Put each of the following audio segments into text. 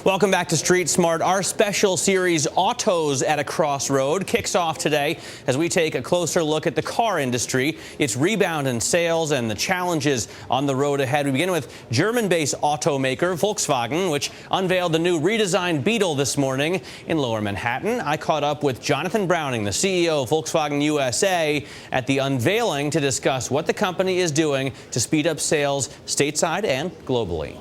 Welcome back to Street Smart. Our special series, Autos at a Crossroad, kicks off today as we take a closer look at the car industry, its rebound in sales, and the challenges on the road ahead. We begin with German-based automaker Volkswagen, which unveiled the new redesigned Beetle this morning in Lower Manhattan. I caught up with Jonathan Browning, the CEO of Volkswagen USA, at the unveiling to discuss what the company is doing to speed up sales stateside and globally.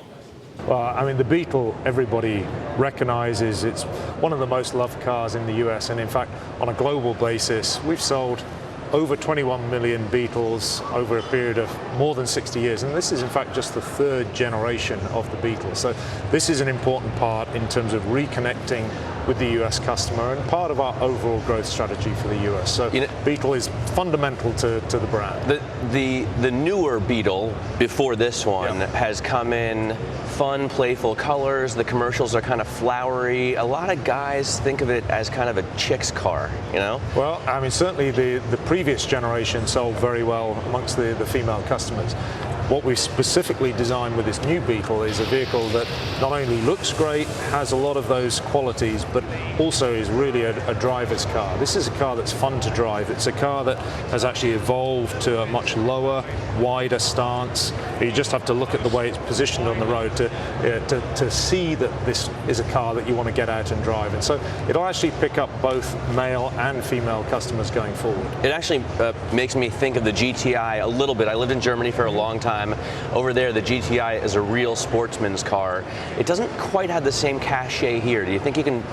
Well, I mean, the Beetle, everybody recognizes it's one of the most loved cars in the US, and in fact, on a global basis, we've sold over 21 million Beetles over a period of more than 60 years. And this is, in fact, just the third generation of the Beetle. So this is an important part in terms of reconnecting with the US customer and part of our overall growth strategy for the US. So Beetle is fundamental to the brand. The newer Beetle, before this one, has come in fun, playful colors. The commercials are kind of flowery. A lot of guys think of it as kind of a chick's car, you know? Well, I mean, certainly the previous generation sold very well amongst the female customers. What we specifically designed with this new Beetle is a vehicle that not only looks great, has a lot of those qualities, but also is really a driver's car. This is a car that's fun to drive. It's a car that has actually evolved to a much lower, wider stance. You just have to look at the way it's positioned on the road to see that this is a car that you want to get out and drive. And so it'll actually pick up both male and female customers going forward. It actually makes me think of the GTI a little bit. I lived in Germany for a long time. Over there, the GTI is a real sportsman's car. It doesn't quite have the same cachet here. Do you think you can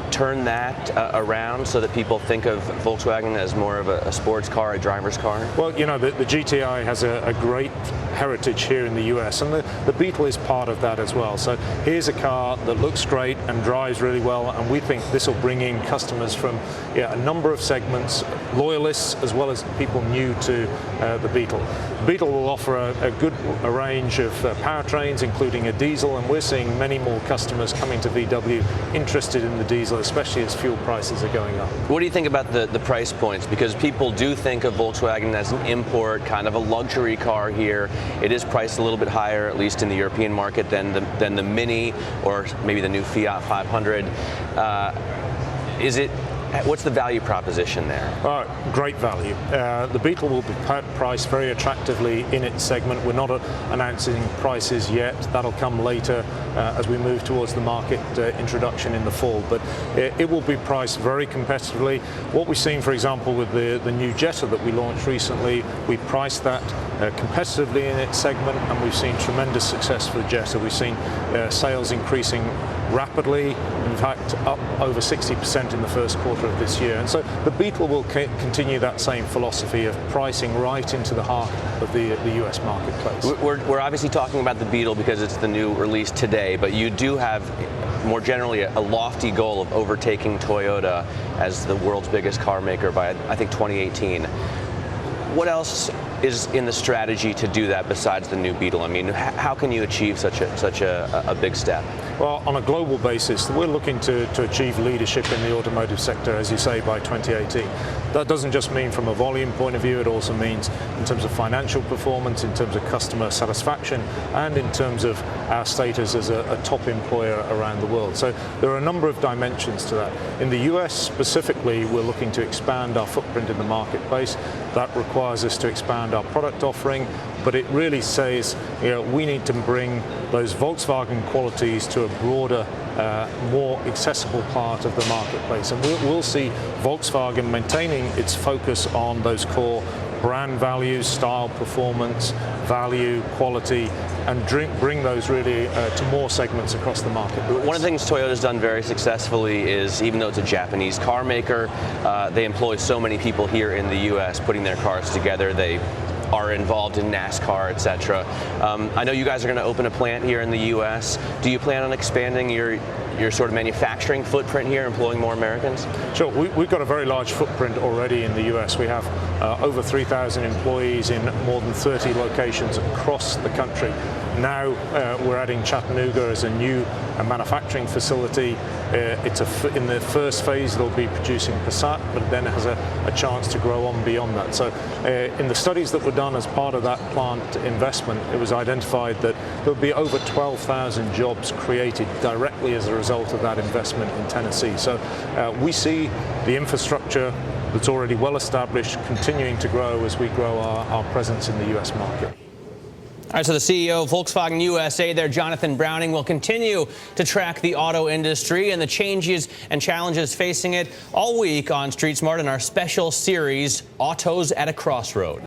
turn that around so that people think of Volkswagen as more of a sports car, a driver's car? Well, you know, the GTI has a great heritage here in the US, and the Beetle is part of that as well. So here's a car that looks great and drives really well, and we think this will bring in customers from a number of segments, loyalists as well as people new to the Beetle. The Beetle will offer a range of powertrains, including a diesel, and we're seeing many more customers coming to VW interested in the diesel, especially as fuel prices are going up. What do you think about the price points? Because people do think of Volkswagen as an import, kind of a luxury car here. It is priced a little bit higher, at least in the European market, than the Mini or maybe the new Fiat 500. What's the value proposition there? Great value. The Beetle will be priced very attractively in its segment. We're not announcing prices yet. That'll come later as we move towards the market introduction in the fall. But it will be priced very competitively. What we've seen, for example, with the new Jetta that we launched recently, we priced that competitively in its segment, and we've seen tremendous success for the Jetta. We've seen sales increasing rapidly, in fact up over 60% in the first quarter of this year. And so the Beetle will continue that same philosophy of pricing right into the heart of the US marketplace. We're obviously talking about the Beetle because it's the new release today, but you do have more generally a lofty goal of overtaking Toyota as the world's biggest car maker by, I think, 2018. What else is in the strategy to do that besides the new Beetle? I mean, how can you achieve such a big step? Well, on a global basis, we're looking to achieve leadership in the automotive sector, as you say, by 2018. That doesn't just mean from a volume point of view, it also means in terms of financial performance, in terms of customer satisfaction, and in terms of our status as a top employer around the world. So there are a number of dimensions to that. In the US specifically, we're looking to expand our footprint in the marketplace. That requires us to expand our product offering, but it really says, we need to bring those Volkswagen qualities to a broader, more accessible part of the marketplace. And we'll see Volkswagen maintaining its focus on those core brand values, style, performance, value, quality, and bring those really to more segments across the market. One of the things Toyota's done very successfully is, even though it's a Japanese car maker, they employ so many people here in the US putting their cars together. They are involved in NASCAR, etc. I know you guys are going to open a plant here in the US. Do you plan on expanding your sort of manufacturing footprint here, employing more Americans? Sure. We've got a very large footprint already in the US. We have over 3,000 employees in more than 30 locations across the country. Now we're adding Chattanooga as a new manufacturing facility. In the first phase it'll be producing Passat, but then it has a chance to grow on beyond that. So in the studies that were done as part of that plant investment, it was identified that there would be over 12,000 jobs created directly as a result of that investment in Tennessee. So we see the infrastructure that's already well established continuing to grow as we grow our presence in the US market. All right, so the CEO of Volkswagen USA there, Jonathan Browning, will continue to track the auto industry and the changes and challenges facing it all week on Street Smart in our special series, Autos at a Crossroad.